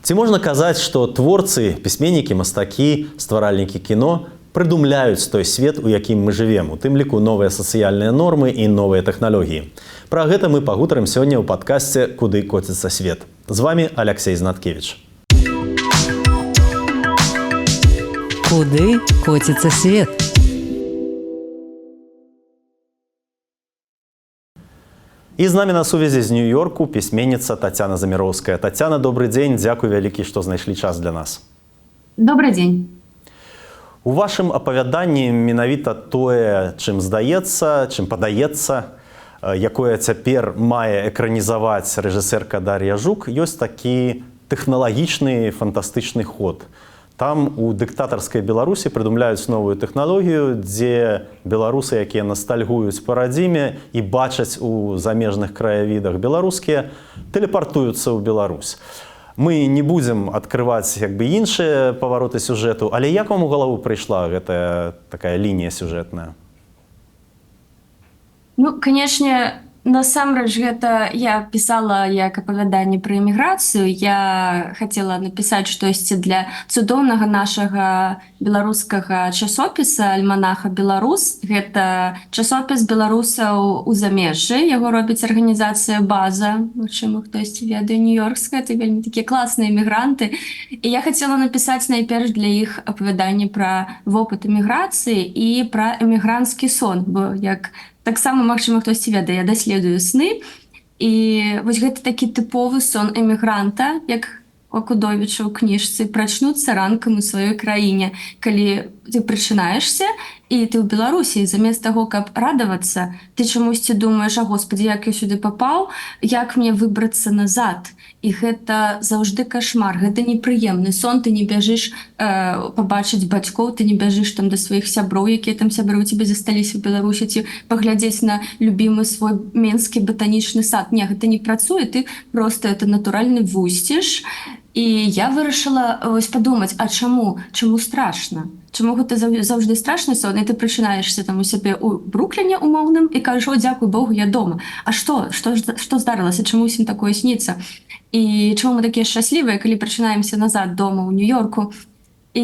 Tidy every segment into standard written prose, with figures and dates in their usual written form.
Ці можна казаць, што творцы, пісьменнікі, мастакі, стваральнікі кіно прыдумляюць той свет, у якім мы жывем, у тым ліку новыя сацыяльныя нормы і новыя тэхналогіі. Пра гэта мы пагутарым сёння ў падкасце «Куды коціцца свет». З вами Алексей Знаткевич. Куды коціцца свет? І з намі на сувязі з Нью-Йорку пісьменніца Тацяна Заміроўская. Тацяна, добрый дзень, дзякуй вялікі, што знайшлі час для нас. Добрый дзень. У вашым апавяданні менавіта тое, чым здаецца, чым падаецца, якое цяпер мае экранізаваць рэжысэрка Дар'я Жук, ёсць такі тэхналагічны фантастычны ход. Там у дыктатарскай Беларусі прыдумляюць новую тэхналогію, дзе беларусы, якія настальгуюць па радзіме і бачаць у замежных краявідах беларускія, тэлепартуюцца ў Беларусь. Мы не будзем адкрываць іншыя павароты сюжэту, але як вам у галаву прыйшла гэтая такая лінія сюжэтная? Ну, канешне, насамрэч гэта я пісала як апавяданне пра эміграцыю. Я хацела напісаць штосьці для цудоўнага нашага беларускага часопіса альманаха «Беларус». Гэта часопіс беларусаў у замежжы. Яго робіць арганізацыя «База». Магчыма, хтосьці ведае, нью-йоркская. Это вельмі такія класныя эмігранты. І я хацела напісаць найперш для іх апавяданне пра вопыт эміграцыі і пра эмігранцкі сон, бо як таксама, магчыма, хтосьці ведае, я даследую сны. І вось гэта такі тыповы сон эмігранта, як Окудовіча ў кніжцы, прачнуцца ранкам у сваёй краіне. Калі ты прачынаешся, і ты ў Беларусі, замест таго, каб радавацца, ты чамусьці думаеш: а Господі, як я сюды папаў, як мне выбрацца назад. І гэта заўжды кашмар, гэта непрыемны сон, ты не бяжыш пабачыць бацькоў, ты не бяжыш там да сваіх сяброў, якія там сябры у цябе засталіся ў Беларусі, ці паглядзець на любімы свой менскі батанічны сад. Не, гэта не працуе, ты проста это натуральны вусціш. І я вырашыла вось падумаць, а чаму? Чаму страшна? Чаму гэта заўжды страшны сон, і ты прачынаешся там у сябе ў Брукліне умоўным і кажаш: о, дзякуй Богу, я дома. А што здарылася? Чаму ўсім такое сніцца? І чаму мы такія шчаслівыя, калі прачынаемся назад дома ў Нью-Йорку? І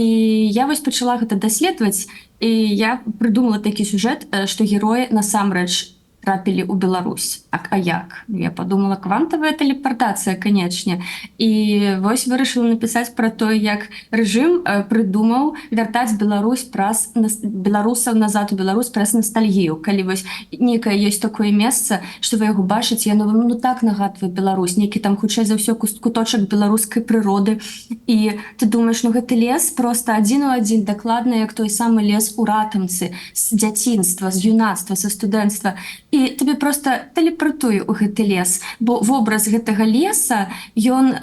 я вось пачала гэта даследаваць, і я прыдумала такі сюжэт, што героі насамрэч трапілі ў Беларусь. А як? Я подумала, квантавая тэлепартацыя, канечне. І вось вырашыла напісаць пра тое, як рэжым прыдумаў вяртаць беларусаў назад у Беларусь праз настальгію. Калі вось нейкае ёсць такое месца, што вы яго бачыце, яно вам так нагадвае Беларусь, нейкі там хутчэй за ўсё куточак беларускай прыроды. І ты думаеш, ну гэты лес проста адзін у адзін, дакладна як той самы лес у Ратамцы, з дзяцінства, з юнацтва, са студэнцтва. І тебе проста тэлепартуе ў гэты лес, бо вобраз гэтага леса, ён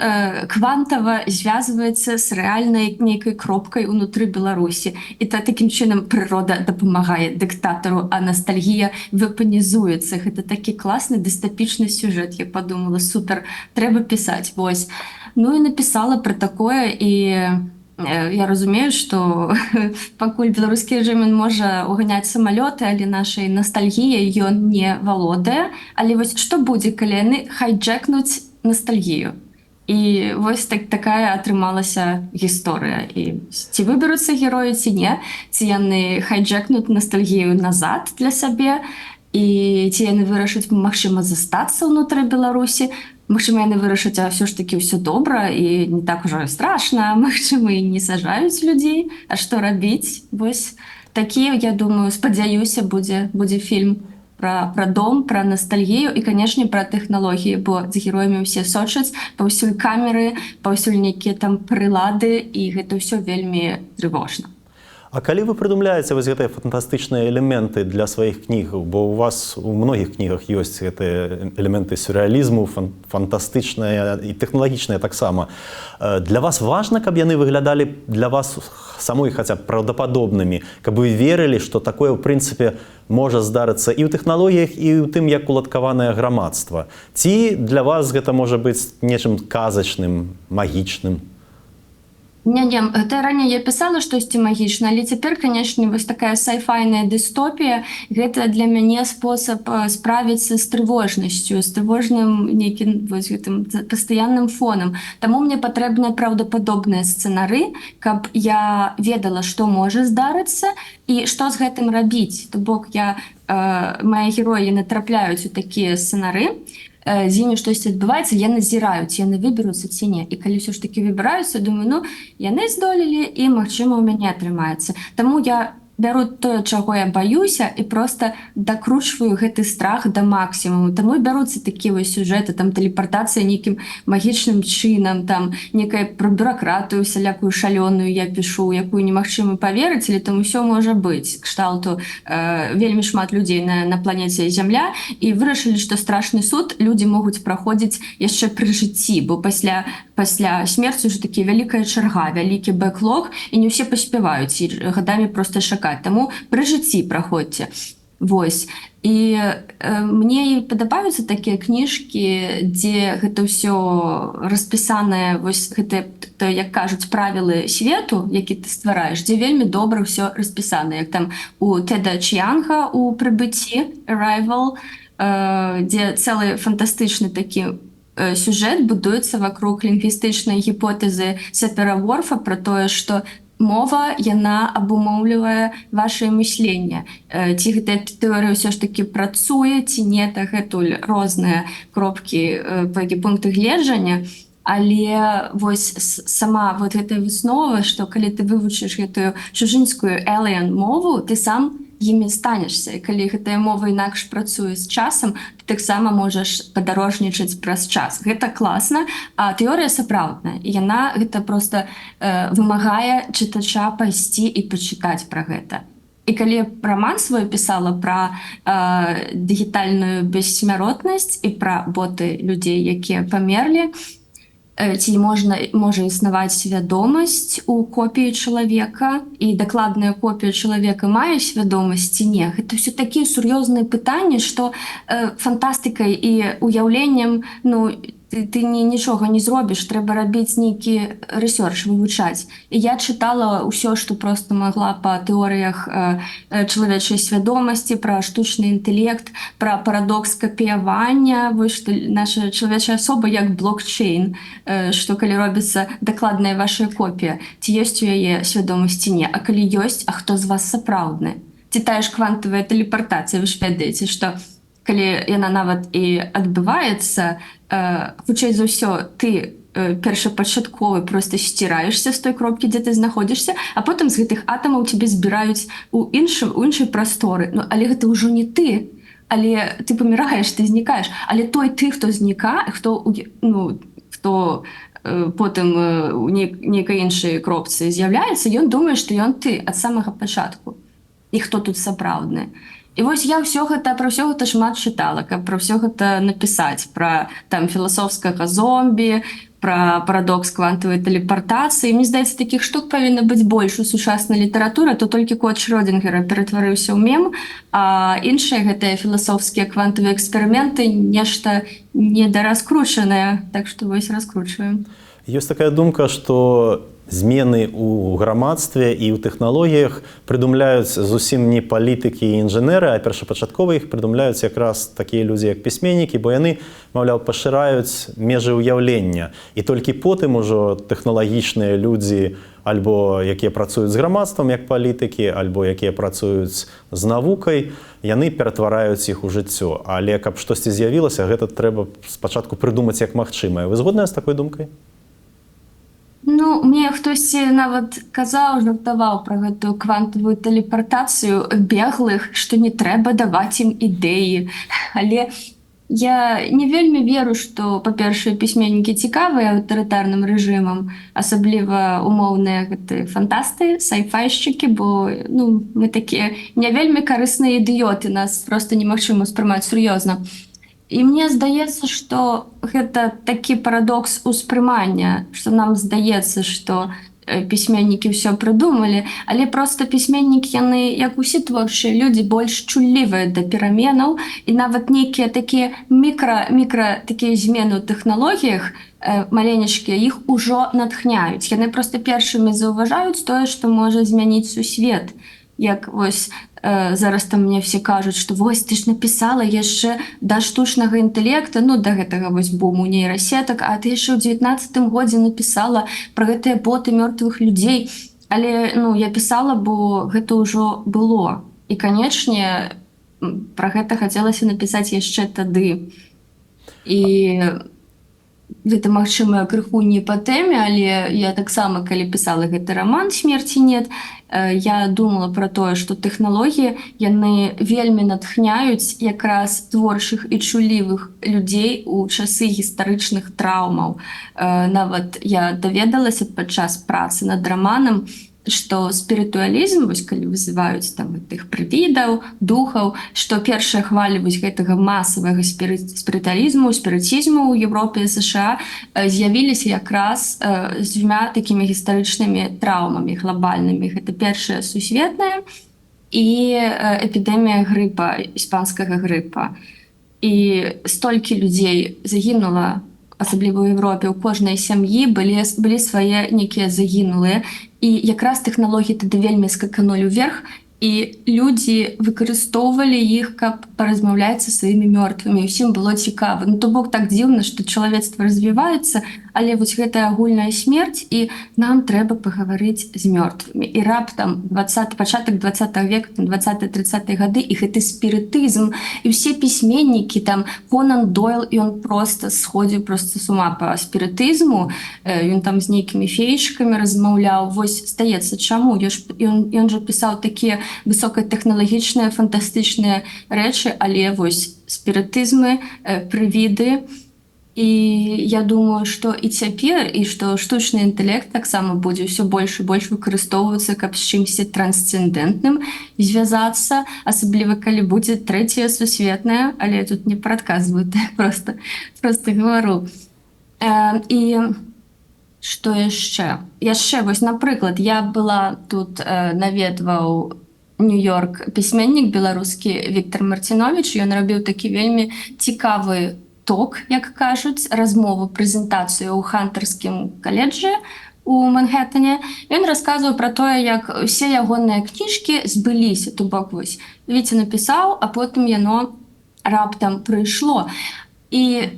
квантава звязваецца з рэальнай нейкай кропкай унутры Беларусі. І такім чынам прырода дапамагае дыктатару, а ностальгія вепанізуецца. Гэта такі класны дыстапічны сюжэт. Я подумала, супер, трэба пісаць. Вось. Ну і напісала пра такое, і я разумею, што пакуль беларускі рэжым можа уганяць самалёты, але нашай ностальгіяй ён не валодае. Але вось што будзе, калі яны хайджэкнуць ностальгію? І вось такая атрымалася гісторыя. І ці выберуцца героі, ці не, ці яны хайджэкнуць ностальгію назад для сябе, і ці яны вырашаць, магчыма, застацца ўнутры Беларусі. Магчыма, яны вырашаць, а ўсё ж такі ўсё добра і не так ужо страшна, магчыма, і не сажаюць людзей. А што рабіць? Вось такі, я думаю, спадзяюся, будзе фільм пра дом, пра ностальгію і, канешне, пра тэхналогіі, бо з героямі ўсе сочаць, паўсюль камеры, паўсюль нейкія там прылады, і гэта ўсё вельмі трывожна. А калі вы прыдумляеце вось гэтыя фантастычныя элементы для сваіх кніг, бо у вас у многіх кнігах ёсць гэтыя элементы сюррэалізму, фантастычныя і тэхналагічныя таксама. Для вас важна, каб яны выглядалі для вас самой хаця б праўдападобнымі, каб вы верылі, што такое, ў прынцыпе, можа здарыцца і ў тэхналогіях, і ў тым, як уладкаванае грамадства? Ці для вас гэта можа быць нечым казачным, магічным? Не, гэта раней я пісала штосьці магічна, але цяпер, канешне, вось такая сайфайная дыстопія, гэта для мяне спосаб справіцца з трывожнасцю, з трывожным нейкім вось гэтым пастаянным фонам. Таму мне патрэбныя праўдападобныя сцэнары, каб я ведала, што можа здарыцца і што з гэтым рабіць. То бок мае героі натрапляюць у такія сцэнары, з імі штосьці адбываецца, яны назіраюць, яны выберуцца ці не. І калі ўсё ж такі выбіраюцца, думаю, ну, яны здолелі і, магчыма, у мяне атрымаецца. Таму я бяру тое, чаго я баюся, і проста дакручваю гэты страх да максімуму. Таму і бяруцца такія вось сюжэты, там тэлепартацыя нейкім магічным чынам, там некая пра бюракратыю усялякую шалёную я пішу, якую немагчыма паверыць, але там усё можа быць. Кшталту вельмі шмат людзей на планеце Зямля, і вырашылі, што страшны суд людзі могуць праходзіць яшчэ пры жыцці, бо пасля смерці ўжо такі вялікая чарга, вялікі бэклог, і не ўсе паспяваюць, і гадамі проста чакаць. Таму пры жыцці праходзьце. Вось. І мне і падабаюцца такія кніжкі, дзе гэта ўсё распісанае, вось гэта, як кажуць, правілы свету, які ты ствараеш, дзе вельмі добра ўсё распісана, як там у Теда Чіянга у «Прыбыцці» «Arrival», дзе цэлы фантастычны такі сюжэт будуецца вакруг лінгвістычнай гіпотэзы Сапера-Ворфа пра тое, што мова, яна абумоўлівае вашае мысленне. Ці гэтая тэорыя ўсё ж такі працуе, ці не, так гэтуль розныя кропкі, пункты гледжання, але вось сама вот гэтая выснова, што калі ты вывучыш гэтую чужынскую alien мову, ты сам імі станешся. І калі гэтая мова інакш працуе з часам, ты таксама можаш падарожнічаць праз час. Гэта класна, а тэорыя сапраўдная. І яна гэта проста вымагае чытача пайсці і пачытаць пра гэта. І калі раман свой пісала пра дыгітальную бессмяротнасць і пра боты людзей, якія памерлі, ці можа існаваць свядомасць у копіі чалавека, і дакладная копія чалавека мае свядомасць ці не. Гэта ўсё такія сур'ёзныя пытанні, што фантастыкай і уяўленнем, ну, ты нічога не зробіш, трэба рабіць нейкі рэсёрч, вывучаць. І я чытала ўсё, што проста магла па тэорыях чалавечай свядомасці, пра штучны інтэлект, пра парадокс капіявання, вось што наша чалавечая асоба як блокчейн, што калі робіцца дакладная ваша копія, ці ёсць у яе свядомасць ці не, а калі ёсць, а хто з вас сапраўдны? Ці тая ж квантавая тэлепартацыя, вы ж ведаеце, што калі яна нават і адбываецца, хутчэй за ўсё, ты першапачатковы проста сціраешся з той кропкі, дзе ты знаходзішся, а потым з гэтых атамаў цябе збіраюць у іншай прасторы. Ну, але гэта ўжо не ты, але ты паміраеш, ты знікаеш. Але ты, хто знікае, хто потым у нейкай іншай кропцы з'яўляецца, ён думае, што ён ты ад самага пачатку. І хто тут сапраўдны. І вось я пра ўсё гэта шмат чытала, каб пра ўсё гэта напісаць, пра там філасофскага зомбі, пра парадокс квантавай тэлепартацыі. Мне здаецца, такіх штук павінна быць больш у сучаснай літаратуры, то толькі кот Шрёдынгера ператварыўся ў мем, а іншыя гэтыя філасофскія квантавыя эксперыменты нешта недараскручанае, так што вось раскручваем. Ёсць такая думка, што змены ў грамадстве і ў тэхналогіях прыдумляюць зусім не палітыкі і інжынеры, а першапачаткова іх прыдумляюць якраз такія людзі, як пісьменнікі, бо яны, маўляў, пашыраюць межы ўяўлення. І толькі потым ужо тэхналагічныя людзі, альбо якія працуюць з грамадствам, як палітыкі, альбо якія працуюць з навукай, яны ператвараюць іх у жыццё. Але каб штосьці з'явілася, гэта трэба спачатку прыдумаць як магчымае. Вы згодныя з такой думкай? Ну, мне хтосьці нават казаў, жартаваў пра гэтую квантавую тэлепартацыю беглых, што не трэба даваць ім ідэі. Але я не вельмі веру, што, па-першае, пісьменнікі цікавыя аўтарытарным рэжымам, асабліва умоўныя гэтыя фантасты, сайфайшчыкі, бо мы такія не вельмі карысныя ідыёты, нас проста немагчыма ўспрымаць сур'ёзна. І мне здаецца, што гэта такі парадокс успрымання, што нам здаецца, што пісьменнікі ўсё прыдумалі, але проста пісьменнікі яны, як усе творчыя людзі, больш чуллівыя да пераменаў, і нават нейкія такія мікра такія змены ў тэхналогіях маленечкія іх ужо натхняюць. Яны проста першымі заўважаюць тое, што можа змяніць сусвет. Як вось зараз там мне все кажуць, што вось ты ж напісала яшчэ да штучнага інтэлекта, ну да гэтага вось буму нейрасетак, а ты яшчэ ў 19 годзе напісала пра гэтыя боты мёртвых людзей. Але ну, я пісала, бо гэта ўжо было. І, канечне, пра гэта хацелася напісаць яшчэ тады. І гэта, магчыма, крыху не па тэме, але я таксама, калі пісала гэты раман «Смерці нет», я думала пра тое, што тэхналогіі яны вельмі натхняюць якраз творчых і чулівых людзей у часы гістарычных траўмаў. Нават я даведалася падчас працы над раманам, што спірытуалізм, вось калі вызываюць там тых прывідаў, духаў, што першая хваля вось гэтага масавага спірытуалізму, спірытізму ў Еўропе і США з'явіліся якраз з дзвюма такімі гістарычнымі траўмамі глобальнымі. Гэта першая сусветная і эпідэмія грыпа, іспанскага грыпа. І столькі людзей загінула, асабліва ў Еўропе, у кожнай сям'і былі свае нейкія загінулыя, і якраз тэхналогіі тады вельмі скаканулі ўверх, і людзі выкарыстоўвалі іх, каб паразмаўляць са сваімі мёртвымі. Усім было цікава. Ну, то бок так дзіўна, што чалавецтва развіваецца, але вось гэтая агульная смерць, і нам трэба пагаварыць з мёртвымі. І раптам пачатак 20 века, 20-30 гады, і гэты спірытызм, і ўсе пісьменнікі, там Конан Дойл, і ён проста сходзіў проста з ума па спірытызму, ён там з нейкімі феечкамі размаўляў. Вось, здаецца, чаму? Ён жа пісаў такія высокатэхналагічныя, фантастычныя рэчы, але вось спірытызмы, прывіды. І я думаю, што і цяпер, і што штучны інтэлект таксама будзе ўсё больш і больш выкарыстоўвацца, каб з чымсьці трансцэндэнтным звязацца, асабліва калі будзе трэцяя сусветная, але я тут не прадказваю, просто гавару. І што яшчэ? Яшчэ, вось, напрыклад, я была тут, наведваў Нью-Йорк пісьменнік беларускі Віктор Марціновіч, ён рабіў такі вельмі цікавы ток, як кажуць, размову, прэзентацыю ў Хантарскім каледжы у Манхэттане. Ён расказваў пра тое, як усе ягоныя кніжкі збыліся. То бок, вось, Віця напісаў, а потым яно раптам прыйшло. І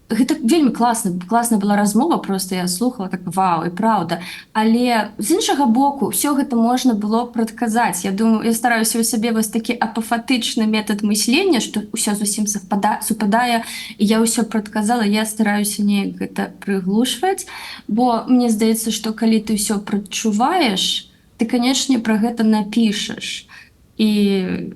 гэта вельмі класна была размова, просто я слухала так, вау, і праўда. Але з іншага боку, ўсё гэта можна было прадказаць. Я думаю, я стараюся ў сабе вось такі апафатычны метад мыслення, што ўсё зусім супадае, і я ўсё прадказала, я стараюся неяк гэта прыглушваць, бо мне здаецца, што калі ты ўсё прадчуваеш, ты, канечне, пра гэта напішаш. І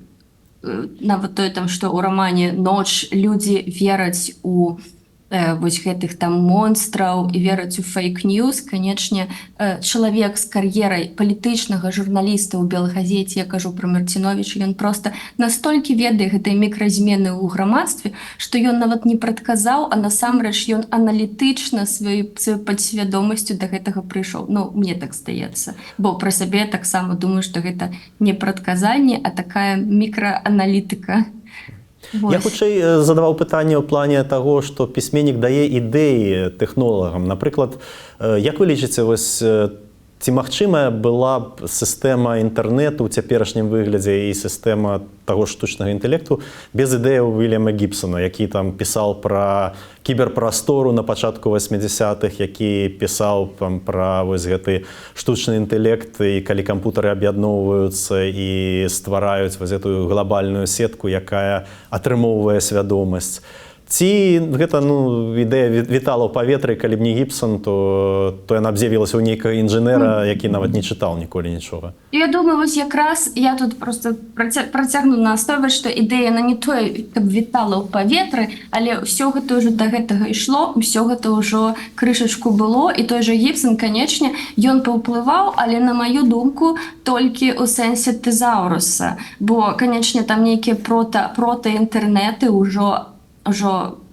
нават тое там, што ў рамане «Ноч» людзі вераць у вось гэтых там монстраў і вераць у фейк-ньюс. Канечне, чалавек з кар'ерай палітычнага журналіста ў Белай газеце, я кажу пра Марціновіча, ён проста настолькі ведае гэтай мікразмены ў грамадстве, што ён нават не прадказаў, а насамрэч ён аналітычна сваёй падсвядомасцю да гэтага прыйшоў. Ну, мне так здаецца. Бо пра сябе таксама думаю, што гэта не прадказанне, а такая мікрааналітыка. Я хутчэй задаваў пытанне ў плане таго, што пісьменнік дае ідэі тэхнолагам. Напрыклад, як вы лічыце, вось, ці магчымая была б сістэма інтэрнэту ў цяперашнім выглядзе і сістэма таго штучнага інтэлекту без ідэяў Вільяма Гібсона, які там пісаў пра кіберпрастору на пачатку 80-х, які пісаў пра вось гэты штучны інтэлект, і калі кампутары аб'ядноўваюцца і ствараюць вось гэтую глобальную сетку, якая атрымоўвае свядомасць. Ці гэта, ну, ідэя вітала ў паветры, калі б не Гібсон, то яна б з'явілася ў нейкага інжынера, які нават не чытаў ніколі нічога. Я думаю, вось якраз я тут просто працягну настойваць, што ідэя, яна не тое, каб вітала ў паветры, але ўсё гэта ўжо да гэтага ішло, ўсё гэта ўжо крышачку было, і той жа Гібсон, канечне, ён паўплываў, але, на маю думку, толькі ў сэнсе тэзаўруса, бо, канечне, там нейкія прота-інтэрнэты ўжо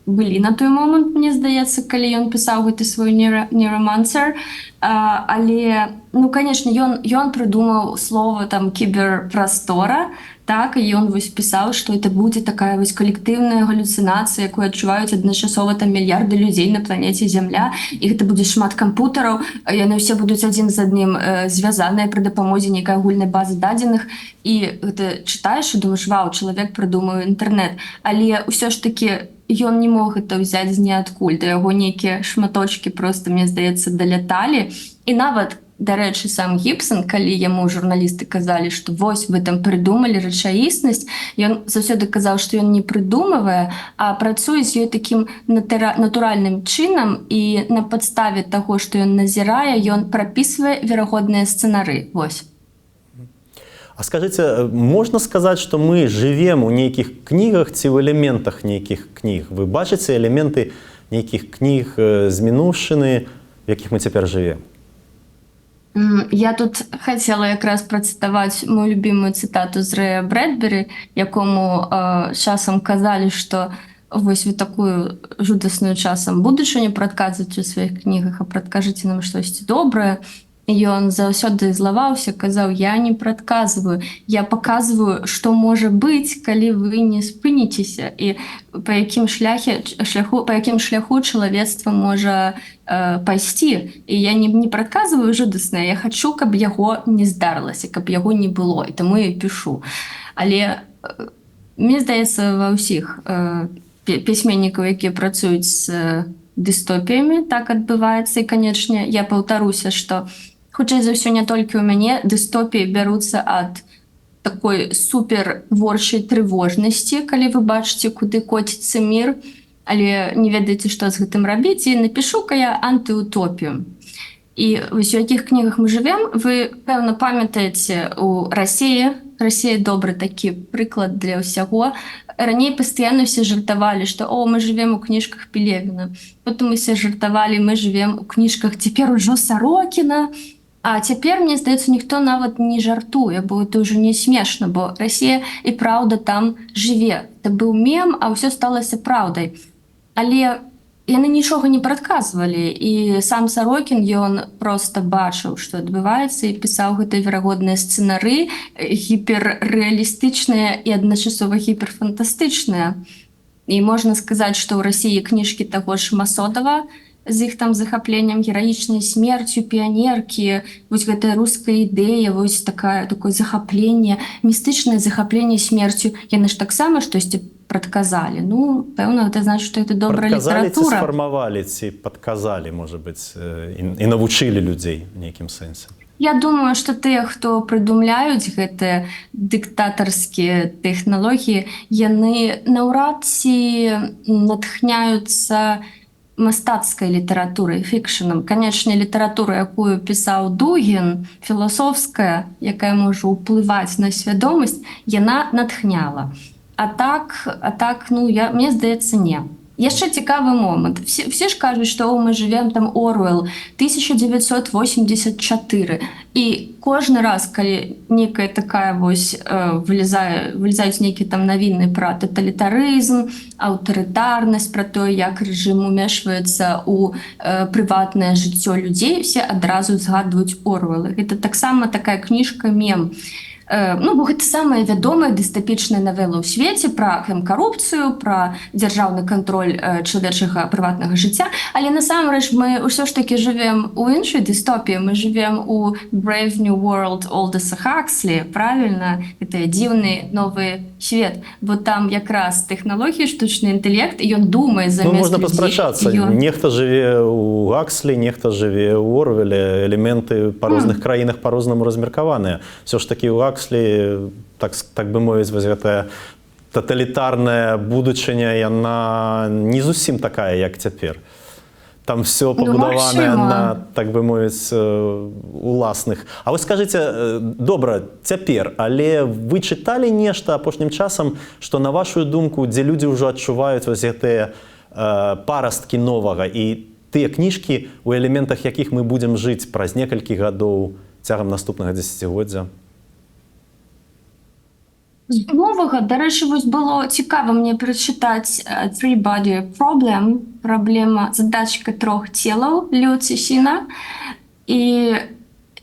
былі на той момант, мне здаецца, калі ён пісаў гэты свой нейромансер. Але, ну, конечно, ён прыдумаў слово там кіберпрастора, так, і ён вось пісаў, што это будзе такая вось калектыўная галюцынацыя, якую адчуваюць адначасова там мільярды людзей на планеце Зямля, і гэта будзе шмат кампутараў, яны ўсе будуць адзін з адным звязаныя пры дапамозе нейкай агульнай базы дадзеных, і гэта чытаеш і думаеш, вау, чалавек прыдумаў інтэрнэт, але ўсё ж такі ён не мог это ўзяць з ніадкуль, да яго нейкія шматочкі просто, мне здаецца, даляталі, і нават, дарэчы, сам Гібсон, калі яму журналісты казалі, што вось вы там прыдумалі рэчаіснасць, ён заўсёды казаў, што ён не прыдумывае, а працуе з ёй такім натуральным чынам, і на падставе таго, што ён назірае, ён прапісвае верагодныя сцэнары. Вось. А скажите, можна сказаць, што мы жывем у нейкіх кнігах ці ў элементах нейкіх кніг? Вы бачыце элементы нейкіх кніг з мінуўшчыны, в якіх мы цяпер жывем? Я тут хацела якраз працытаваць мою любимую цытату з Рэя Брэдбері, якому часам казалі, што вось вы такую жудасную часам будучыню прадказваеце ў сваіх кнігах, а прадкажыце нам штосьці добрае. І ён заўсёды злаваўся, казаў, я не прадказваю, я паказваю, што можа быць, калі вы не спыніцеся, і па якім шляху чалавецтва можа пайсці. І я не прадказваю жудаснае, я хачу, каб яго не здарылася, каб яго не было, і таму я пішу. Але мне здаецца, ва ўсіх пісьменнікаў, якія працуюць з дыстопіямі, так адбываецца. І, канечне, я паўтаруся, што хутчэй за ўсё не толькі ў мяне дыстопіі бяруцца ад такой суперворчай трывожнасці, калі вы бачыце, куды коціцца мір, але не ведаеце, што з гэтым рабіць, і напішу-ка я антыутопію. І вось у якіх кнігах мы жывем, вы, пэўна, памятаеце у Расіі. Расія добры такі прыклад для ўсяго. Раней пастаянна ўсе жартавалі, што «О, мы жывем у кніжках Пелевіна». Потым усе жартавалі, мы жывем у кніжках цяпер ужо Сарокіна. А цяпер, мне здаецца, ніхто нават не жартуе, бо это ўжо не смешна, бо Расія і праўда там жыве. Это быў мем, а ўсё сталася праўдай. Але яны нічога не прадказвалі, і сам Сарокін, ён проста бачыў, што адбываецца, і пісаў гэтыя верагодныя сцэнары, гіперрэалістычныя і адначасова гіперфантастычныя. І можна сказаць, што ў Расіі кніжкі таго ж Масодава, з іх там захапленнем гераічнай смерцю, піянеркі, вось гэтая руская ідэя, вось такое захапленне, містычнае захапленне смерцю, яны ж таксама штосьці прадказалі. Ну, пэўна, гэта значыць, што гэта добрая літаратура. Прадказалі ці сфармавалі, ці падказалі, можа быць, і навучылі людзей в нейкім сэнсе? Я думаю, што тыя, хто прыдумляюць гэтыя дыктатарскія тэхналогіі, яны наўрад ці натхняюцца мастацкай літаратурай, фікшанам. Канечне, літаратура, якую пісаў Дугін, філасофская, якая можа ўплываць на свядомасць, яна натхняла. А так, ну, мне здаецца, не. Яшчэ цікавы момант. Все ж кажуць, што мы жывем там Оруэлл 1984. І кожны раз, калі нейкая такая вось вылезаюць нейкія там навіны пра таталітарызм, аўтарытарнасць, пра тое, як рэжым умешваецца ў прыватнае жыццё людзей, все адразу згадваюць Оруэлла. Гэта таксама такая кніжка мем. Ну, бо гэта самая вядомая дыстапічная навела ў свеце пра карупцыю, пра дзяржаўны кантроль чалавечага прыватнага жыцця. Але насамрэч мы ўсё ж такі жывем у іншай дыстопіі. Мы жывем у Brave New World Олдаса Хакслі, правільна? Гэта дзіўны новы свет. Бо там якраз тэхналогіі, штучны інтэлект, і ён думае замест людзей. Ну, можна паспрачацца. Нехта жыве ў Гакслі, нехта жыве ў Орвеле. Элементы па розных краінах па-рознаму размеркаваныя. Всё ж такі ў Гакслі, так бы мовіць, вось гэтая таталітарная будучыня, яна не зусім такая, як цяпер. Там все пабудаванае на, так бы мовіць, уласных. А вы скажыце, добра, цяпер, але вы чыталі нешта апошнім часам, што, на вашу думку, дзе людзі ўжо адчуваюць вось гэтыя парасткі новага, і тыя кніжкі, у элементах якіх мы будзем жыць праз некалькі гадоў цягам наступнага дзесяцігоддзя? З новага, дарэчы, вось было цікава мне прачытаць Three Body Problem, праблема задачка трох целаў Лю Цісіна. І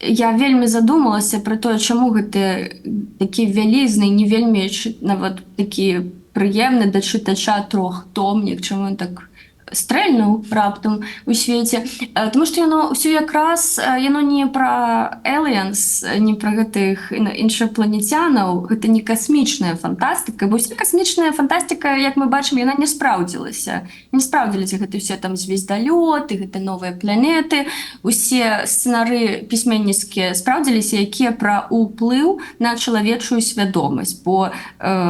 я вельмі задумалася пра тое, чаму гэты такі вялізны, не вельмі нават такі прыемны да чытача трохтомнік, чаму ён так стрэльнуў раптам у свеце. Таму што яно ўсё якраз яно не пра aliens, не пра гэтых іншапланецянаў, гэта не касмічная фантастыка, бо ўся касмічная фантастыка, як мы бачым, яна не спраўдзілася. Не спраўдзіліся гэты ўсе там звездалёты, гэта новыя планеты, усе сцэнары пісьменніцкія спраўдзіліся, якія пра ўплыў на чалавечую свядомасць, бо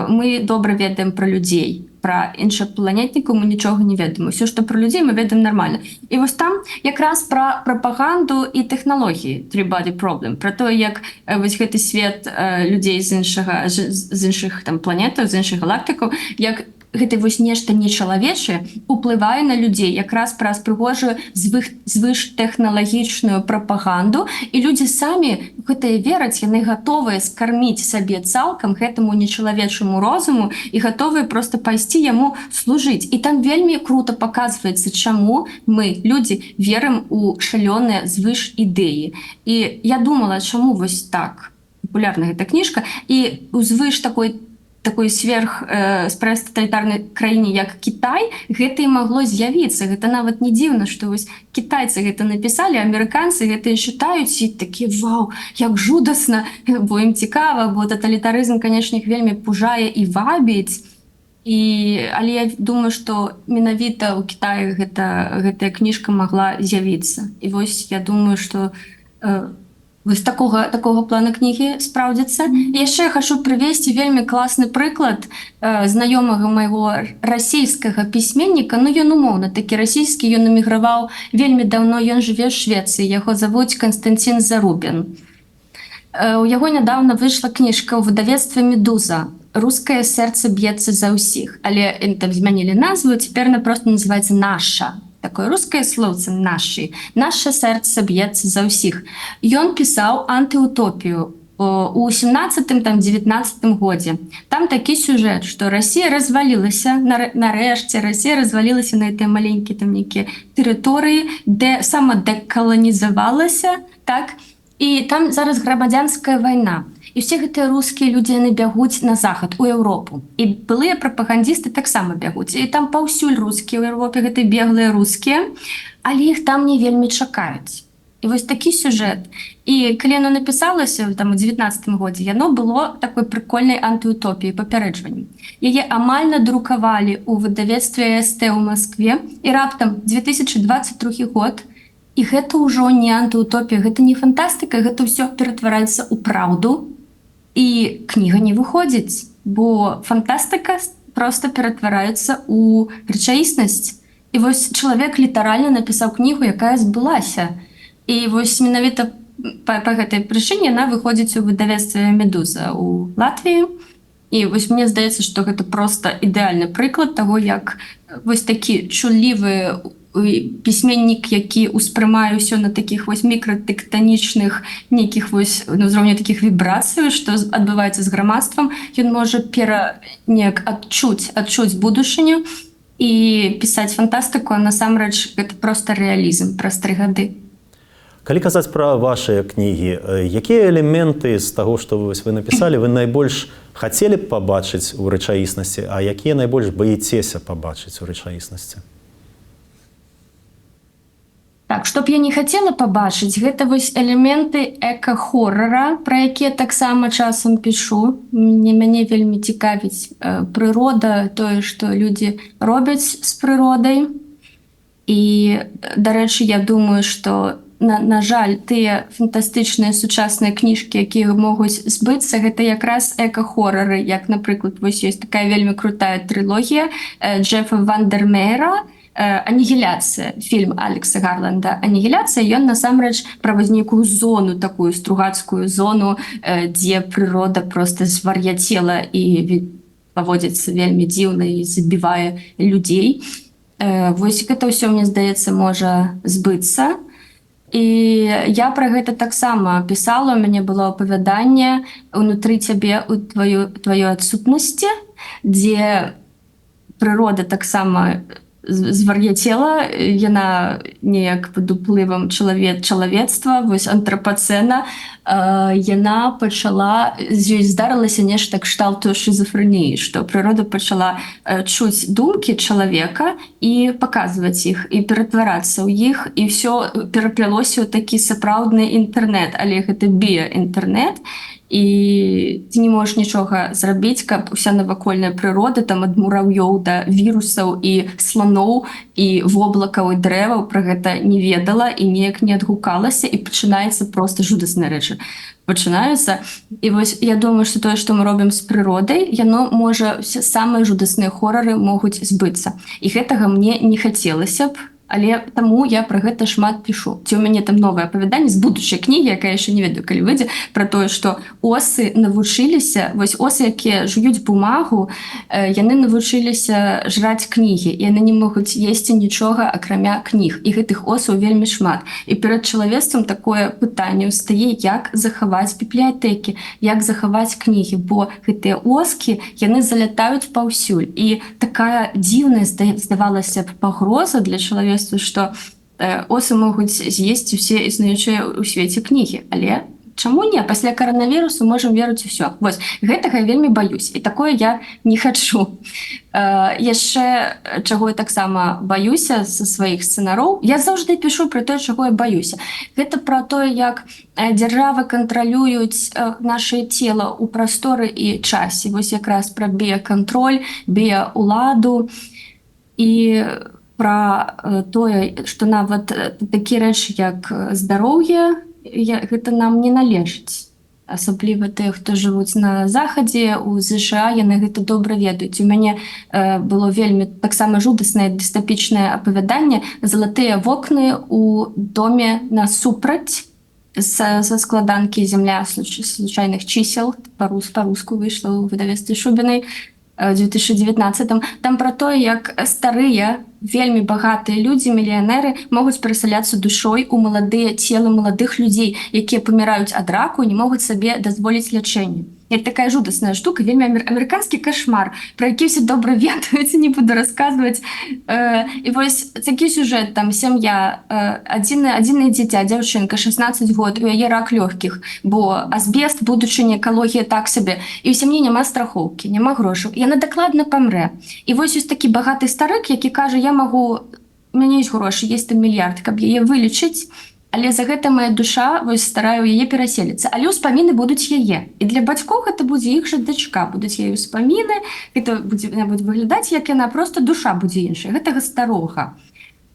мы добра ведаем пра людзей. Пра іншапланетнікаў мы нічога не ведаем. Усё, што пра людзей, мы ведаем нармальна. І вось там якраз пра прапаганду і тэхналогіі Three Body Problem, пра тое, як вось гэты свет людзей з іншых там планетаў, з іншых галактыкаў, як гэта вось нешта нечалавечае уплывае на людзей якраз праз прыгожую звыштэхналагічную прапаганду, і людзі самі гэтыя вераць, яны гатовыя скарміць сабе цалкам гэтаму нечалавечаму розуму і гатовыя проста пайсці яму служыць. І там вельмі крута паказваецца, чаму мы, людзі, верым у шалёныя звыш ідэі. І я думала, чаму вось так папулярна гэта кніжка, і узвыш такой сверхтоталітарнай краіне, як Кітай, гэта і магло з'явіцца. Гэта нават не дзіўна, што вось кітайцы гэта напісалі, амерыканцы гэта чытаюць і такі вау, як жудасна, бо ім цікава, бо таталітарызм, канечне, іх вельмі пужае і вабіць. Але я думаю, што менавіта ў Кітаі гэтая кніжка магла з'явіцца. І вось я думаю, што вось такога плана кнігі спраўдзіцца. І яшчэ я хачу прывесці вельмі класны прыклад знаёмага майго расійскага пісьменніка. Ну, ён умоўна такі расійскі, ён эміграваў вельмі даўно, ён жыве ў Швецыі, яго завуць Константин Зарубін. У яго нядаўна выйшла кніжка ў выдавецтве «Медуза». «Рускае сэрца б'ецца за ўсіх». Але там змянілі назву, цяпер она проста называецца «Наша». Такое рускае словце «наши». «Наше сэрца б'ецца за ўсіх». Ён пісаў антыутопію у 17-19 годзе. Там такі сюжэт, што Расія развалілася, нарэшце Расія развалілася на гэтыя маленькія там нейкія тэрыторыі, де самадэкаланізавалася, так? І там зараз грамадзянская вайна. І ўсе гэтыя рускія людзі, яны бягуць на захад, у Еўропу. І былыя прапагандісты таксама бягуць. І там паўсюль рускія ў Еўропе, гэта беглыя рускія, але іх там не вельмі чакаюць. І вось такі сюжэт. І калі яно напісалася там, у 19 годзе, яно было такой прикольнай антыутопіяй, папярэджваннем. Яе амаль надрукавалі ў выдавецтве СТ ў Маскве, і раптам 2022 год, і гэта ўжо не антыутопія, гэта не фантастыка, гэта ўсё ператвараецца ў праўду, і кніга не выходзіць, бо фантастыка проста ператвараецца ў рэчаіснасць. І вось чалавек літаральна напісаў кнігу, якая збылася. І вось менавіта па гэтай прычыне яна выходзіць у выдавецтве «Медуза» ў Латвіі. І вось мне здаецца, што гэта проста ідэальны прыклад таго, як вось такі чуллівы пісьменнік, які ўспрымае ўсё на такіх вось мікратэктанічных нейкіх вось на ўзроўні такіх вібрацый, што адбываецца з грамадствам, ён можа неяк адчуць будучыню і пісаць фантастыку, а насамрэч гэта проста рэалізм праз 3 гады. Калі казаць пра вашыя кнігі, якія элементы з таго, што вы напісалі, вы найбольш хацелі б пабачыць у рэчаіснасці, а якія найбольш баіцеся пабачыць у рэчаіснасці? Так, што б я не хацела пабачыць, гэта вось элементы эка-хоррара, пра якія таксама часам пішу. Мяне вельмі цікавіць прырода, тое, што людзі робяць з прыродай. І, дарэчы, я думаю, што на жаль, тыя фантастычныя сучасныя кніжкі, якія могуць збыцца, гэта якраз эка-хоррары, як, напрыклад, вось ёсць такая вельмі крутая трылогія Джефа Вандермеера «Анігіляцыя», фільм Алекса Гарланда «Анігіляцыя», ён насамрэч пра вось нейкую зону, такую стругацкую зону, дзе прырода проста звар'яцела і паводзіцца вельмі дзіўна і забівае людзей. Вось гэта ўсё, мне здаецца, можа збыцца. І я пра гэта таксама пісала, у мяне было апавяданне «Унутры цябе у тваёй адсутнасці», дзе прырода таксама звар'яцела, яна неяк пад уплывам чалавецтва, вось антрапацэна, яна пачала, з ёй здарылася нешта кшталту шызафрэніі, што прырода пачала чуць думкі чалавека і паказваць іх, і ператварацца ў іх, і ўсё пераплялося ў такі сапраўдны інтэрнэт, але гэта біяінтэрнэт, і ты не можаш нічога зрабіць, каб уся навакольная прырода там ад мурав'ёў да вірусаў і сланоў і воблакаў і дрэваў пра гэта не ведала і неяк не адгукалася, і пачынаецца проста жудасныя рэчы. Пачынаюцца. І вось я думаю, што тое, што мы робім з прыродай, яно можа, самыя жудасныя хорары могуць збыцца. І гэтага мне не хацелася б, але таму я пра гэта шмат пішу. Ці ў мяне там новае апавяданне з будучай кнігі, якая яшчэ не ведаю, калі выйдзе, пра тое, што осы навучыліся, вось осы, якія жуюць бумагу, яны навучыліся жраць кнігі, і яны не могуць есці нічога, акрамя кніг. І гэтых осаў вельмі шмат. І перад чалавецтвам такое пытанне ўстае, як захаваць бібліятэкі, як захаваць кнігі, бо гэтыя оскі, яны залятаюць паўсюль. І такая дзіўная, здавалася б, пагроза для чалавецтва, што осы могуць з'есці ўсе існуючыя ў свеце кнігі. Але чаму не? Пасля каранавірусу можам верыць усё. Вось, гэтага я вельмі баюсь, і такое я не хачу. Яшчэ, чаго я таксама баюся са сваіх сцэнароў, я заўжды пішу пра тое, чаго я баюся. Гэта пра тое, як дзяржавы кантралююць наше цела ў прасторы і часе. Вось якраз пра біякантроль, біяуладу і пра тое, што нават такі рэчы, як здароўе, гэта нам не належыць. Асабліва тыя, хто жывуць на захадзе, у ЗША, яны гэта добра ведаюць. У мяне было вельмі таксама жудаснае дыстапічнае апавяданне «Залатыя вокны» у доме насупраць са складанкі «Земля случайных чисел», па-руску выйшла ў выдавецтве Шубінай, у 2019-м. Там пра тое, як старыя, вельмі багатыя людзі, мільянеры, могуць перасаляцца душой у маладыя целы маладых людзей, якія паміраюць ад раку і не могуць сабе дазволіць лячэнне. Это такая жудасная штука, вельмі амерыканскі кашмар, пра які все добра ведаюць, не буду расказваць. І вось такі сюжэт, там сям'я, адзінае дзіця, дзяўчынка, 16 год, у яе рак лёгкіх, бо азбест, будучыня, экалогія так сабе, і ў сям'і няма страхоўкі, няма грошаў, яна дакладна памрэ. І вось ёсць такі багаты старык, які кажа, я магу, у мяне ёсць грошы, есть там мільярд, каб яе вылечыць, але за гэта моя душа вось старая ў яе пераселіцца. Але ўспаміны будуць яе. І для бацькоў гэта будзе іх жа дачка. Будуць яе ўспаміны, гэта будзе выглядаць, як яна, проста душа будзе іншая, гэтага старога.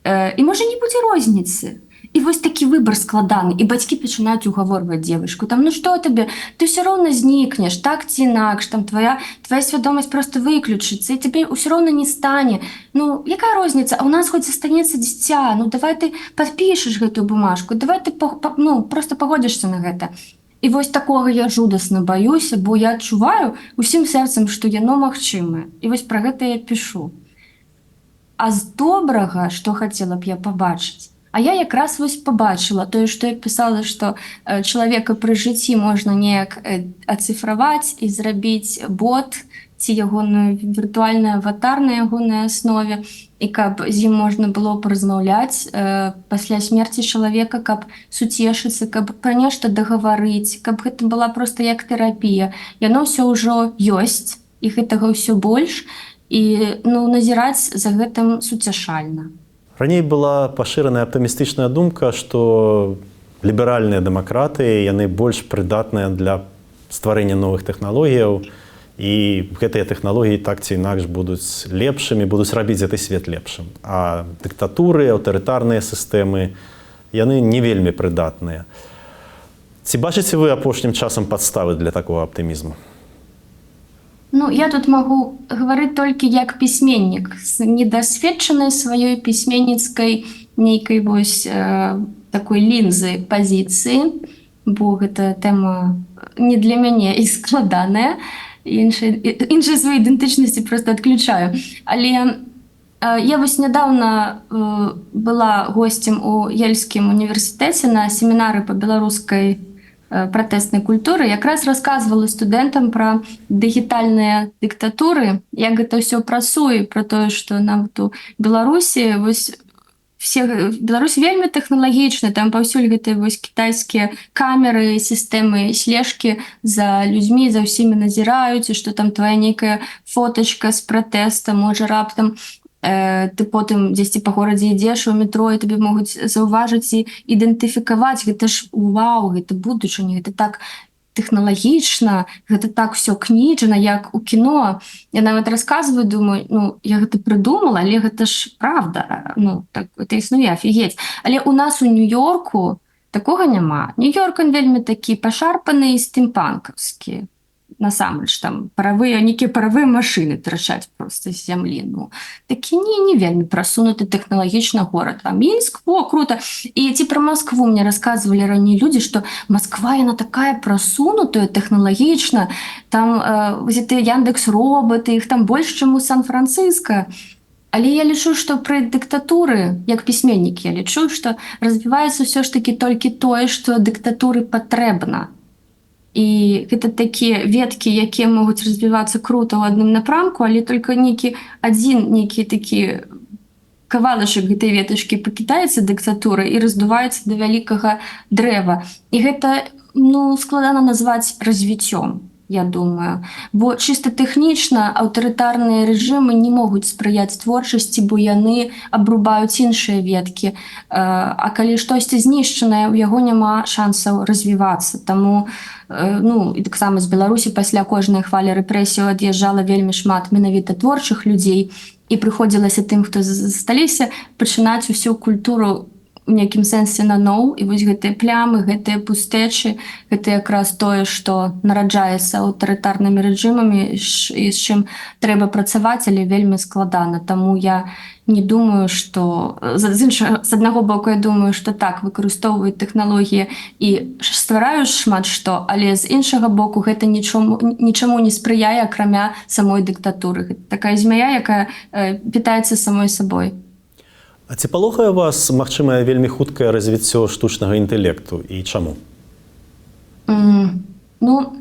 І можа не будзе розніцы. І вось такі выбар складаны, і бацькі пачынаюць угаворваць дзевачку. Там, ну што табе, ты ўсё роўна знікнеш, так ці інакш, там твоя свядомасць проста выключыцца, і цябе ўсё роўна не стане. Ну, якая розніца? А ў нас хоць застанецца дзіця, ну давай ты падпішаш гэтую бумажку, давай ты проста пагодзішся на гэта. І вось такога я жудасна баюся, бо я адчуваю усім сэрцам, што яно магчымае. І вось пра гэта я пішу. А з добрага, што хацела б я пабачыць, а я якраз вось пабачыла тое, што я пісала, што чалавека пры жыцці можна неяк ацыфраваць і зрабіць бот ці ягоную віртуальны аватар на ягонай аснове, і каб з ім можна было паразмаўляць пасля смерці чалавека, каб суцешыцца, каб пра нешта дагаварыць, каб гэта была проста як тэрапія. Яно ўсё ўжо ёсць, і гэтага ўсё больш, і назіраць за гэтым суцяшальна. Раней была пашыраная аптымістычная думка, што ліберальныя дэмакраты, яны больш прыдатныя для стварэння новых тэхналогіяў, і гэтыя тэхналогіі так ці інакш будуць лепшымі, будуць рабіць гэты свет лепшым. А дыктатуры, аўтарытарныя сістэмы, яны не вельмі прыдатныя. Ці бачыце вы апошнім часам падставы для такога аптымізму? Ну, я тут магу гаварыць толькі як пісьменнік з недасведчанай сваёй пісьменніцкай нейкай вось такой лінзы пазіцыі, бо гэта тэма не для мяне і складаная, іншай сваёй ідэнтычнасці проста адключаю. Але Я вось нядаўна была госцем у Ельскім універсітэце на семінары па беларускай пратэснай культуры. Якраз расказвала студэнтам пра дыгітальныя дыктатуры, як гэта ўсё працуе, пра тое, што нават у Беларусі вось Беларусь вельмі тэхналагічны, там паўсюль гэтыя вось кітайскія камеры, сістэмы слежкі за людзьмі, за ўсімі назіраюць, і што там твая нейкая фотачка з пратэста можа раптам ты потым дзесьці па горадзе ідзеш у метро, і табе могуць заўважыць і ідэнтыфікаваць. Гэта ж вау, гэта будучыня, гэта так тэхналагічна, гэта так все кніжна, як у кіно. Я нават расказваю, думаю, ну, я гэта прыдумала, але гэта ж правда. Ну, так, это існуе, афігеть. Але у нас у Нью-Йорку такога няма. Нью-Йорк, он вельмі такі пашарпаны і стимпанкаўскі. Насамрэч, там нейкія паравыя машыны трачаць проста з зямлі. Ну, такі не вельмі прасунуты тэхналагічна горад. А Мінск, о, круто. І ці пра Маскву мне расказвалі раней людзі, што Масква, яна такая прасунутая тэхналагічна. Там гэтыя Яндекс.Роботы, іх там больш, чым у Сан-Францыска. Але я лічу, што пры дыктатуры, як пісьменнік, я лічу, што развіваецца ўсё ж такі толькі тое, што дыктатуры патрэбна. І гэта такія веткі, якія могуць развівацца крута ў адным напрамку, але толькі нейкі такі кавалачак гэтай ветачкі пакідаецца дыктатура і раздуваецца да вялікага дрэва. І гэта, ну, складана назваць развіццём, я думаю. Бо чыста тэхнічна аўтарытарныя рэжымы не могуць спрыяць творчасці, бо яны абрубаюць іншыя веткі. А калі штосьці знішчанае, у яго няма шансаў развівацца. Таму ну, і таксама з Беларусі пасля кожнай хвалі рэпрэсіяў ад'язджала вельмі шмат менавіта творчых людзей, і прыходзілася тым, хто засталіся, пачынаць усю культуру у нейкім сэнсе наноў. І вось гэтыя плямы, гэтыя пустэчы, гэта якраз тое, што нараджаецца аўтарытарнымі рэжымамі, і з чым трэба працаваць, але вельмі складана. Таму я не думаю, што... З аднаго боку, я думаю, што так, выкарыстоўваюць тэхналогіі і ствараюць шмат што, але з іншага боку, гэта нічаму не спрыяе, акрамя самой дыктатуры. Гэта такая змяя, якая пітаецца самой сабой. А ці палохае вас магчымае вельмі хуткае развіццё штучнага інтэлекту і чаму? Ну,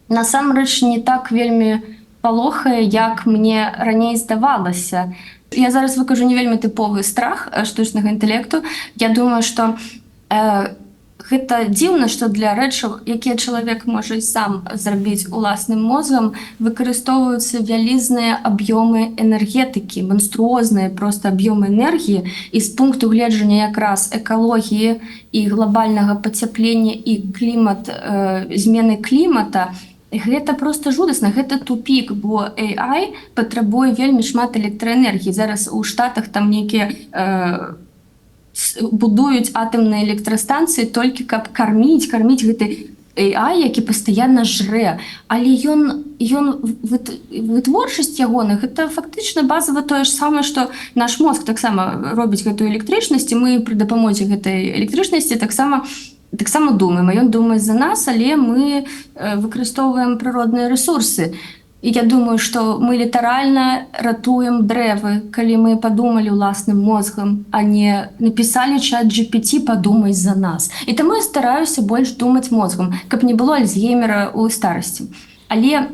насамрэч не так вельмі палохае, як мне раней здавалася. Я зараз выкажу не вельмі тыповы страх штучнага інтэлекту. Я думаю, што гэта дзіўна, што для рэчаў, якія чалавек можа і сам зрабіць уласным мозгам, выкарыстоўваюцца вялізныя аб'ёмы энергетыкі, манструозныя проста аб'ёмы энергіі, і з пункту гледжання якраз экалогіі і глобальнага пацяплення і змены клімата, гэта проста жудасна, гэта тупік, бо AI патрабуе вельмі шмат электраэнергіі. Зараз у Штатах там нейкія будуюць атамныя электрастанцыі толькі каб карміць гэты AI, які пастаянна жрэ. Але вытворчасць ягоных, гэта фактычна базава тое ж самае, што наш мозг таксама робіць гэтую электрычнасць, і мы пры дапамозе гэтай электрычнасці таксама думаем. Ён думае за нас, але мы выкарыстоўваем прыродныя рэсурсы. І я думаю, што мы літаральна ратуем дрэвы, калі мы падумалі ўласным мозгам, а не напісалі чат GPT «падумай за нас». І таму я стараюся больш думаць мозгам, каб не было альцгеймера ў старасці. Але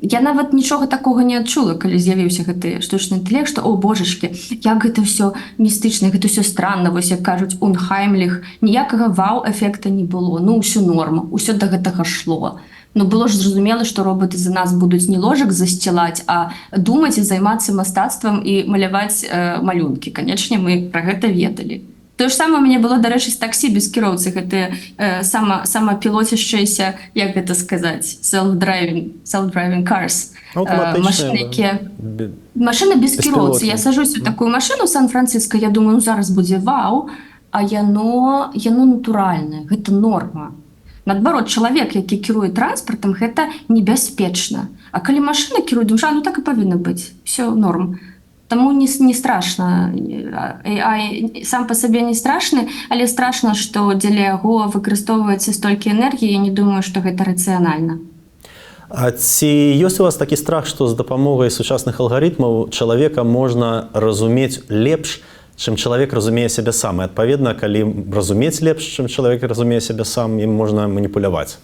я нават нічога такога не адчула, калі з'явіўся гэты штучны інтэлект, што, о, божачкі, як гэта ўсё містычна, гэта ўсё странна, вось як кажуць «унхаймліх», ніякага вау-эфекта не было, ну, ўсё норма, ўсё да гэтага шло. Ну, было ж зразумела, што робаты за нас будуць не ложак засцілаць, а думаць і займацца мастацтвам і маляваць малюнкі. Канечне, мы пра гэта ведалі. Тое ж самае у мяне было, дарэчы, з таксі без кіроўцы, гэтыя самапілоцішчыяся, як гэта сказаць, self-driving cars. Машыны без кіроўцы. Я сажусь у такую машыну ў Сан-Францыска, я думаю, ну зараз будзе вау, а яно натуральнае, гэта норма. Наадварот, чалавек, які кіруе транспартам, гэта небяспечна. А калі машына кіруе, думаю, ну так і павінна быць, все норм. Таму не страшна. AI сам па сабе не страшны, але страшна, што дзеля яго выкарыстоўваецца столькі энергіі, я не думаю, што гэта рацыянальна. А ці ёсць у вас такі страх, што з дапамогай сучасных алгарытмаў чалавека можна разумець лепш, чым чалавек разумее сябе сам? І адпаведна, калі разумець лепш, чым чалавек разумее сябе сам, ім можна маніпуляваць?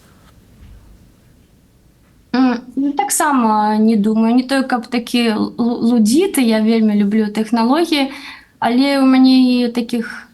Таксама не думаю, не той, каб такі лудзіты, я вельмі люблю тэхналогіі, але ў мяне і такіх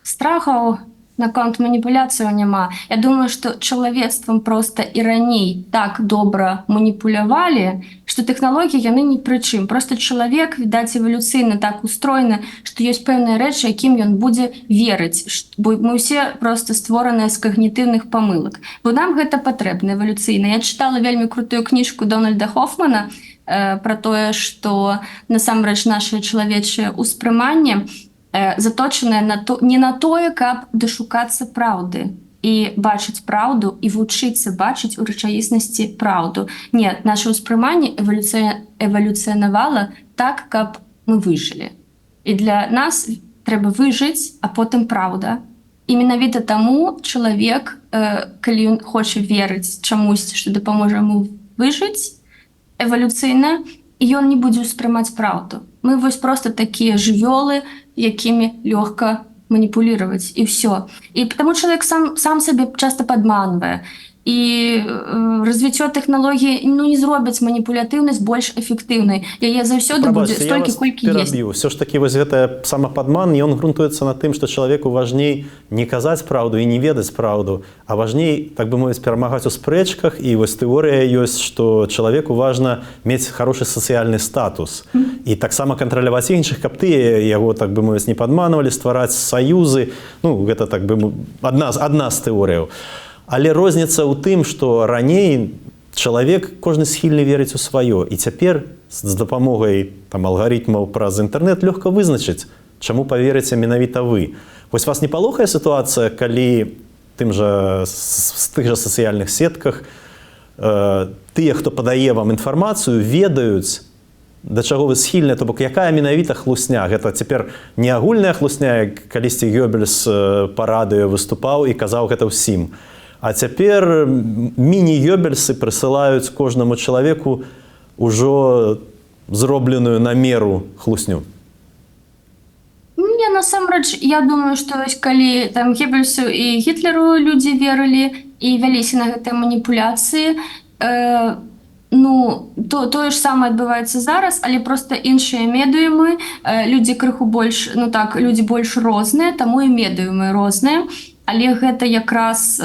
страхаў наконт маніпуляцыяў няма. Я думаю, што чалавецтвам проста і раней так добра маніпулявалі, што тэхналогіі яны ні пры чым. Проста чалавек, відаць, эвалюцыйна так устроены, што ёсць пэўныя рэчы, якім ён будзе верыць. Бо мы ўсе проста створаныя з когнітыўных памылак. Бо нам гэта патрэбна эвалюцыйна. Я чытала вельмі крутую кніжку Дональда Хофмана пра тое, што насамрэч нашае чалавечае ўспрыманне заточанае не на тое, каб дашукацца праўды і бачыць праўду і вучыцца бачыць у рэчаіснасці праўду. Не, наше ўспрыманне эвалюцыянавала так, каб мы выжылі. І для нас трэба выжыць, а потым праўда. І менавіта таму чалавек, калі ён хоча верыць чамусьці, што дапаможа яму выжыць эвалюцыйна, і ён не будзе ўспрымаць праўду. Мы вось проста такія жывёлы, якімі лёгка маніпулировать, і все. І потому чалавек сам сабе часто падманвае. І развіццё тэхналогіі не зробяць маніпулятыўнасць больш эфектыўнай. Яе заўсёды будзе столькі, колькі ёсць. Все ж таки вось гэта самападман, ён грунтуецца на тым, што чалавеку важней не казаць праўду і не ведаць праўду, а важней, так бы мовіць, перамагаць у спрэчках. І вось тэорыя ёсць, што чалавеку важна мець хорошы сацыяльны статус. І таксама кантраляваць іншых, каб тыя яго, так бы мовіць, не падманвалі, ствараць саюзы. Гэта так бы адна з тэорыяў. Але розніца ў тым, што раней чалавек кожны схільны верыць у сваё. І цяпер з дапамогай алгарытмаў праз інтэрнэт лёгка вызначыць, чаму паверыце менавіта вы. Вось вас не палохае сітуацыя, калі з тых жа сацыяльных сетках тыя, хто падае вам інфармацыю, ведаюць, да чаго вы схільныя, то бок якая менавіта хлусня. Гэта цяпер не агульная хлусня, калісьці Гёбельс па радыё выступаў і казаў гэта ўсім. А цяпер міні-Гёбельсы прысылаюць кожнаму чалавеку ўжо зробленую на меру хлусню. Не, насамрэч, я думаю, што калі Гёбельсу і Гітлеру людзі верылі і вяліся на гэтыя маніпуляцыі, тое ж самае адбываецца зараз, але проста іншыя медыумы, людзі крыху больш, людзі больш розныя, таму і медыумы розныя. Але гэта якраз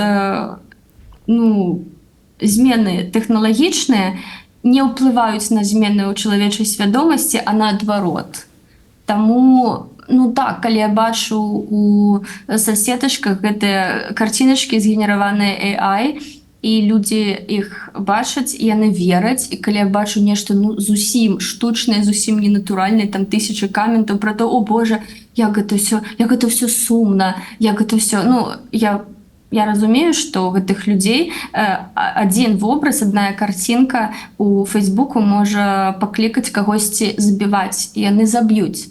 змены тэхналагічныя не ўплываюць на змены ў чалавечай свядомасці, а наадварот. Таму, калі я бачу у соцсетачках гэтыя карціначкі згенераваныя AI, і людзі іх бачаць, і яны вераць, і калі я бачу нешта зусім штучнае, зусім ненатуральнае, там тысячы каментаў пра то, о боже, як гэта ўсё сумна, як гэта ўсё... Я разумею, што у гэтых людзей адзін вобраз, адна карцінка у Фейсбуку можа паклікаць кагосьці забіваць, і яны заб'юць.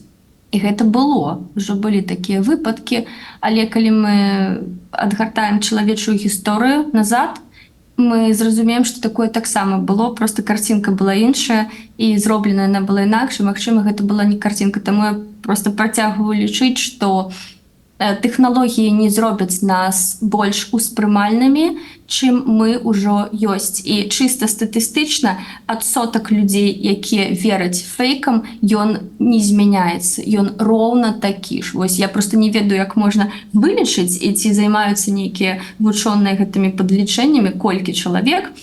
І гэта было, ўжо былі такія выпадкі, але калі мы адгартаем чалавечую гісторыю назад, мы зразумеем, што такое таксама было, проста карцінка была іншая, і зробленая яна была інакш, і, магчыма, гэта была не карцінка. Таму я проста працягваю лічыць, што тэхналогіі не зробяць нас больш успрымальнымі, чым мы ўжо ёсць. І чыста статыстычна адсотак людзей, якія вераць фейкам, ён не змяняецца, ён роўна такі ж. Вось я проста не ведаю, як можна вылічыць, і ці займаюцца нейкія вучоныя гэтымі падлічэннямі, колькі чалавек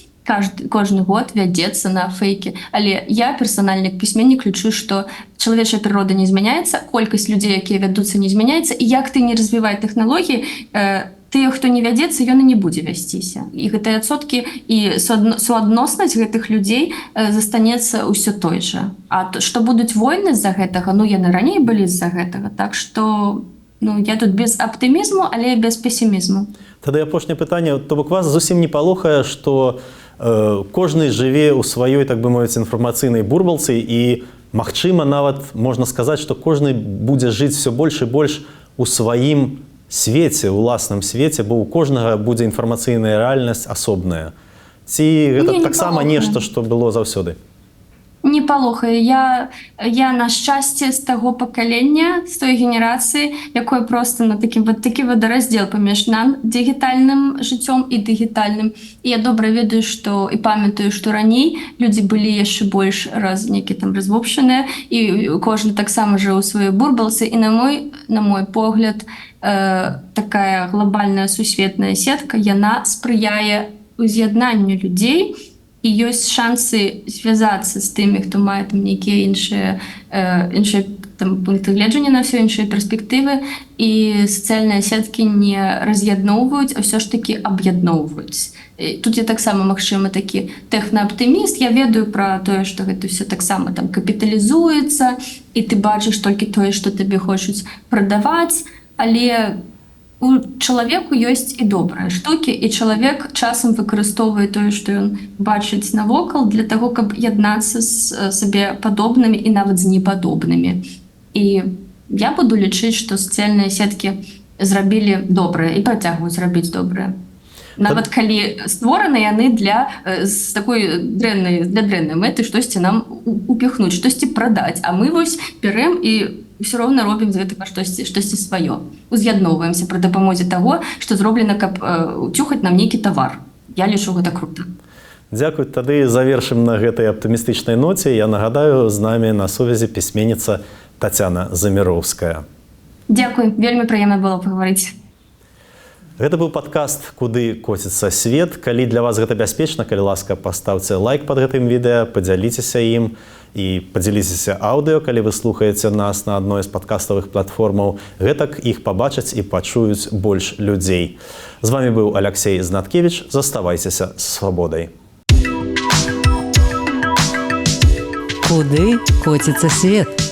кожны год вядзецца на фейкі. Але я персанальны пісьменнік лічу, што чалавечая прырода не змяняецца, колькасць людзей, якія вядуцца, не змяняецца, і як ты не развівай тэхналогіі, тыя, хто не вядзецца, ён і не будзе вясціся. І гэтыя адсоткі і суадноснасць гэтых людзей застанецца ўсё той жа. А што будуць войны з-за гэтага, яны раней былі з-за гэтага. Так што я тут без аптымізму, але без песімізму. Тады апошняе пытанне. То бок вас зусім не палохае, што кожны жыве ў сваёй, так бы мовіць, інфармацыйнай бурбалцы, і, магчыма, нават можна сказаць, што кожны будзе жыць все больш і больш у сваім свеце, уласным свеце, бо ў кожнага будзе інфармацыйная рэальнасць асобная. Ці гэта Не, не таксама палохае. нешта, што было заўсёды? Не палохаю. Я на шчасце з таго пакалення, з той генерацыі, якое просто на такі водораздзел паміж нам дыгітальным жыццём і дыгітальным. І я добра ведаю, што і памятаю, што раней людзі былі яшчэ больш нейкі там развопшаныя, і кожны таксама жыў у сваёй бурбалцы. І на мой погляд, такая глобальная сусветная сетка, яна спрыяе уз'яднанню людзей, і ёсць шансы звязацца з тымі, хто мае там нейкія іншыя там пункты гледжання на ўсё, іншыя перспектывы, і сацыяльныя сеткі не раз'ядноўваюць, а ўсё ж такі аб'ядноўваюць. Тут я таксама, магчыма, такі тэхнааптыміст. Я ведаю пра тое, што гэта ўсё таксама там капіталізуецца, і ты бачыш толькі тое, што табе хочуць прадаваць, але у чалавеку ёсць і добрыя штукі, і чалавек часам выкарыстоўвае тое, што ён бачыць навокал для таго, каб яднацца з сабе падобнымі і нават з непадобнымі. І я буду лічыць, што сацыяльныя сеткі зрабілі добрае і працягваюць рабіць добрае. Нават калі створаны яны для дрэннай мэты штосьці нам упіхнуць, штосьці прадаць, а мы вось берем і ўсё роўна робім з гэтага штосьці сваё. Уз'ядноўваемся пры дапамозе таго, што зроблена, каб уцюхаць нам нейкі тавар. Я лічу гэта крута. Дзякуй. Тады завершым на гэтай аптымістычнай ноце. Я нагадаю, з намі на сувязі пісьменніца Тацяна Заміроўская. Дзякуй, вельмі прыемна было пагаварыць. Гэта быў падкаст «Куды коціцца свет». Калі для вас гэта бяспечна, калі ласка, паставце лайк пад гэтым відэа, падзяліцеся ім і падзяліцеся аўдыо, калі вы слухаеце нас на адной з падкаставых платформаў. Гэтак іх пабачаць і пачуюць больш людзей. З вами быў Аляксей Знаткевіч. Заставайцеся з свабодай. Куды коціцца свет?